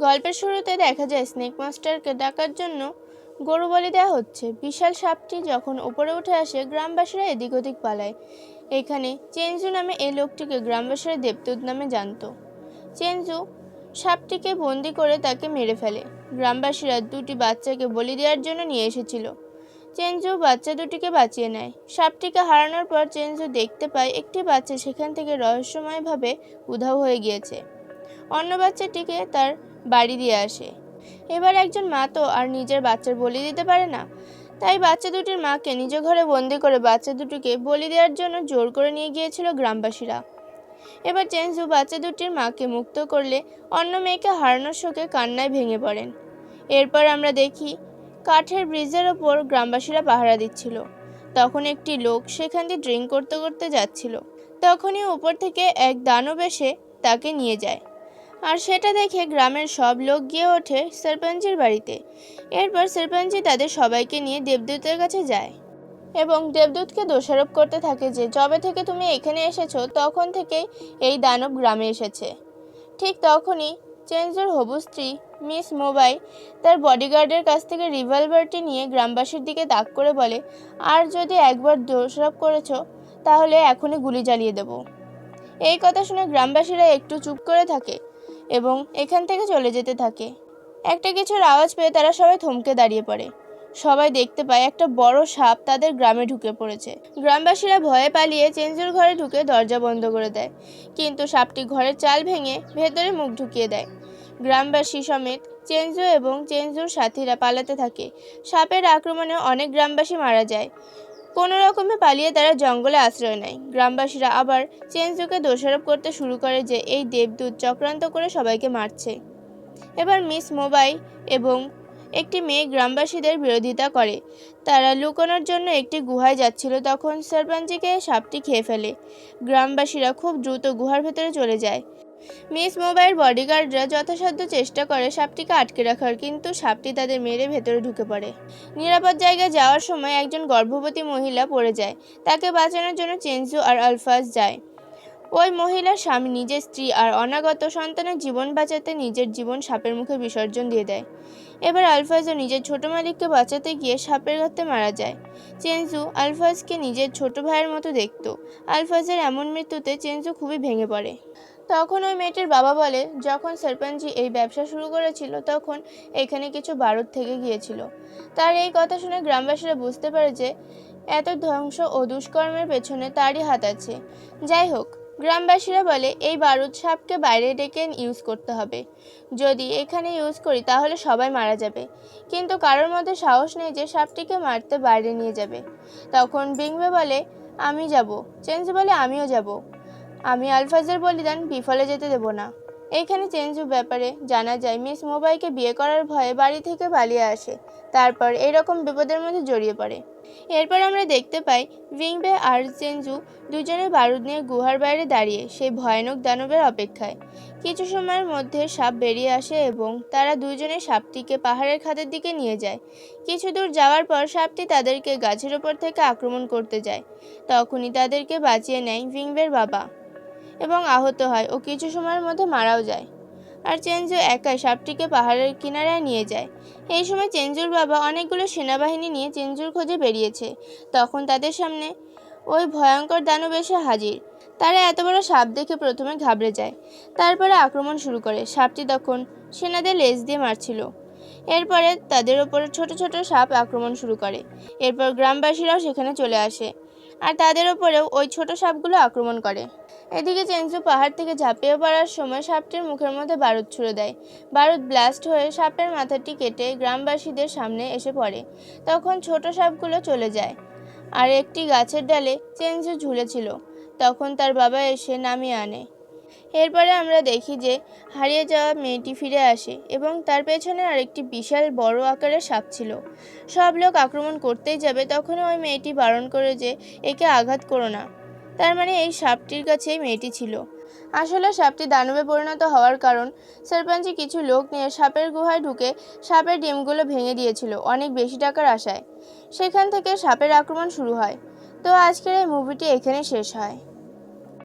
গল্পের শুরুতে দেখা যায় স্নেক মাস্টারকে ডাকার জন্য গরু বলি দেওয়া হচ্ছে। বিশাল সাপটি যখন উপরে উঠে আসে, গ্রামবাসীরা এদিক ওদিক পালায়। এখানে চেঞ্জু নামে এই লোকটিকে গ্রামবাসীরা দেবদূত নামে জানত। চেঞ্জু সাপটিকে বন্দি করে তাকে মেরে ফেলে। গ্রামবাসীরা দুটি বাচ্চাকে বলি দেওয়ার জন্য নিয়ে এসেছিল। চেঞ্জু বাচ্চা দুটিকে বাঁচিয়ে নেয়। সাপটিকে হারানোর পর চেঞ্জু দেখতে পায় একটি বাচ্চা সেখান থেকে রহস্যময়ভাবে উধাও হয়ে গিয়েছে। অন্য বাচ্চাটিকে তার বাড়ি দিয়ে আসে। এবার একজন মা তো আর নিজের বাচ্চার বলি দিতে পারে না, তাই বাচ্চা দুটির মাকে নিজ ঘরে বন্দি করে বাচ্চা দুটিকে বলি দেওয়ার জন্য জোর করে নিয়ে গিয়েছিল গ্রামবাসীরা। এবার চেঞ্জু বাচ্চা দুটির মাকে মুক্ত করলে অন্য মেয়েকে হারানোর শোকে কান্নায় ভেঙে পড়েন। এরপর আমরা দেখি কাঠের ব্রিজের ওপর গ্রামবাসীরা পাহারা দিচ্ছিল। তখন একটি লোক সেখান দিয়ে ড্রিঙ্ক করতে করতে যাচ্ছিল। তখনই উপর থেকে এক দানব এসে তাকে নিয়ে যায়। আর সেটা দেখে গ্রামের সব লোক গিয়ে ওঠে সরপঞ্চের বাড়িতে। এরপর সরপঞ্চি তাদের সবাইকে নিয়ে দেবদূতের কাছে যায় এবং দেবদূতকে দোষারোপ করতে থাকে যে যবে থেকে তুমি এখানে এসেছো তখন থেকেই এই দানব গ্রামে এসেছে। ঠিক তখনই চেঞ্জুর হবু স্ত্রী মিস মোবাই তার বডিগার্ডের কাছ থেকে রিভলভারটি নিয়ে গ্রামবাসীর দিকে তাক করে বলে, আর যদি একবার দোষারোপ করেছো তাহলে এখনই গুলি জ্বালিয়ে দেব। এই কথা শুনে গ্রামবাসীরা একটু চুপ করে থাকে এবং এখান থেকে চলে যেতে থাকে। একটা কিছুর আওয়াজ পেয়ে তারা সবাই থমকে দাঁড়িয়ে পড়ে। সবাই দেখতে পায় একটা বড় সাপ তাদের গ্রামে ঢুকে পড়েছে। গ্রামবাসীরা ভয়ে পালিয়ে চেঞ্জুর ঘরে ঢুকে দরজা বন্ধ করে দেয়, কিন্তু সাপটি ঘরের চাল ভেঙে ভেতরে মুখ ঢুকিয়ে দেয়। গ্রামবাসী সমেত চেঞ্জু এবং চেঞ্জুর সাথীরা পালাতে থাকে। সাপের আক্রমণে অনেক গ্রামবাসী মারা যায়। কোনো রকমে পালিয়ে তারা জঙ্গলে আশ্রয় নেয়। গ্রামবাসীরা আবার চেঞ্জুকে দোষারোপ করতে শুরু করে যে এই দেবদূত চক্রান্ত করে সবাইকে মারছে। এবার মিস মোবাই এবং একটি মেয়ে গ্রামবাসীদের বিরোধিতা করে। তারা লুকানোর জন্য একটি গুহায় যাচ্ছিল, তখন সরপঞ্চকে সাপটি খেয়ে ফেলে। গ্রামবাসীরা খুব দ্রুত গুহার ভেতরে চলে যায়। মিস মোবাইয়ের বডিগার্ডরা যথাসাধ্য চেষ্টা করে সাপটিকে আটকে রাখার, কিন্তু সাপটি তাদের মেরে ভেতরে ঢুকে পড়ে। নিরাপদ জায়গায় যাওয়ার সময় একজন গর্ভবতী মহিলা পড়ে যায়। তাকে বাঁচানোর জন্য চেঞ্জু আর আলফাজ যায়। ওই মহিলার স্বামী নিজের স্ত্রী আর অনাগত সন্তানের জীবন বাঁচাতে নিজের জীবন সাপের মুখে বিসর্জন দিয়ে দেয়। এবার আলফাজও নিজের ছোট মালিককে বাঁচাতে গিয়ে সাপের গাতে মারা যায়। চেঞ্জু আলফাজকে নিজের ছোট ভাইয়ের মতো দেখত। আলফাজের এমন মৃত্যুতে চেঞ্জু খুবই ভেঙে পড়ে। তখন ওই মেয়েটির বাবা বলে, যখন সরপঞ্চি এই ব্যবসা শুরু করেছিল তখন এখানে কিছু বারুদ থেকে গিয়েছিল। তার এই কথা শুনে গ্রামবাসীরা বুঝতে পারে যে এত ধ্বংস ও দুষ্কর্মের পেছনে তারই হাত আছে। যাই হোক, গ্রামবাসীরা বলে এই বারুদ সাপকে বাইরে ডেকে ইউজ করতে হবে। যদি এখানে ইউজ করি তাহলে সবাই মারা যাবে, কিন্তু কারোর মধ্যে সাহস নেই যে সাপটিকে মারতে বাইরে নিয়ে যাবে। তখন বিংবে বলে, আমি যাব। চেঞ্জু বলে, আমিও যাব। আমি আলফাজের বলিদান বিফলে যেতে দেব না। এইখানে চেঞ্জু ব্যাপারে জানা যায় মিস মোবাইকে বিয়ে করার ভয়ে বাড়ি থেকে পালিয়ে আসে, তারপর এইরকম বিপদের মধ্যে জড়িয়ে পড়ে। এরপর আমরা দেখতে পাই বিংবে আর চেঞ্জু দুজনে বারুদ নিয়ে গুহার বাইরে দাঁড়িয়ে সেই ভয়ানক দানবের অপেক্ষায়। কিছু সময়ের মধ্যে সাপ বেরিয়ে আসে এবং তারা দুজনে সাপটিকে পাহাড়ের খাদের দিকে নিয়ে যায়। কিছু দূর যাওয়ার পর সাপটি তাদেরকে গাছের ওপর থেকে আক্রমণ করতে যায়। তখনই তাদেরকে বাঁচিয়ে নেয় বিংবের বাবা এবং আহত হয় ও কিছু সময়ের মধ্যে মারাও যায়। আর চেঞ্জু একাই সাপটিকে পাহাড়ের কিনারায় নিয়ে যায়। এই সময় চেঞ্জুর বাবা অনেকগুলো সেনাবাহিনী নিয়ে চেঞ্জুর খোঁজে বেরিয়েছে। তখন তাদের সামনে ওই ভয়ঙ্কর দানব এসে হাজির। তারা এত বড় সাপ দেখে প্রথমে ঘাবড়ে যায়, তারপরে আক্রমণ শুরু করে। সাপটি তখন সেনাদের লেজ দিয়ে মারছিল। এরপরে তাদের ওপর ছোট ছোট সাপ আক্রমণ শুরু করে। এরপর গ্রামবাসীরাও সেখানে চলে আসে আর তাদের ওপরেও ওই ছোট সাপগুলো আক্রমণ করে। এদিকে চেঞ্জু পাহাড় থেকে ঝাঁপিয়ে পড়ার সময় সাপটির মুখের মধ্যে বারুদ ছুড়ে দেয়। বারুদ ব্লাস্ট হয়ে সাপের মাথাটি কেটে গ্রামবাসীদের সামনে এসে পড়ে। তখন ছোট সাপগুলো চলে যায় আর একটি গাছের ডালে চেঞ্জু ঝুলেছিল। তখন তার বাবা এসে নামিয়ে আনে। এরপরে আমরা দেখি যে হারিয়ে যাওয়া মেয়েটি ফিরে আসে এবং তার পেছনে আরেকটি বিশাল বড় আকারের সাপ ছিল। সব লোক আক্রমণ করতেই যাবে, তখন ওই মেয়েটি বারণ করে যে একে আঘাত করো না। তার মানে এই সাপটির কাছেই মেয়েটি ছিল। আসলে সাপটি দানবে পরিণত হওয়ার কারণ সরপঞ্চি কিছু লোক নিয়ে সাপের গুহায় ঢুকে সাপের ডিমগুলো ভেঙে দিয়েছিল অনেক বেশি টাকার আশায়। সেখান থেকে সাপের আক্রমণ শুরু হয়। তো আজকের এই মুভিটি এখানে শেষ হয়।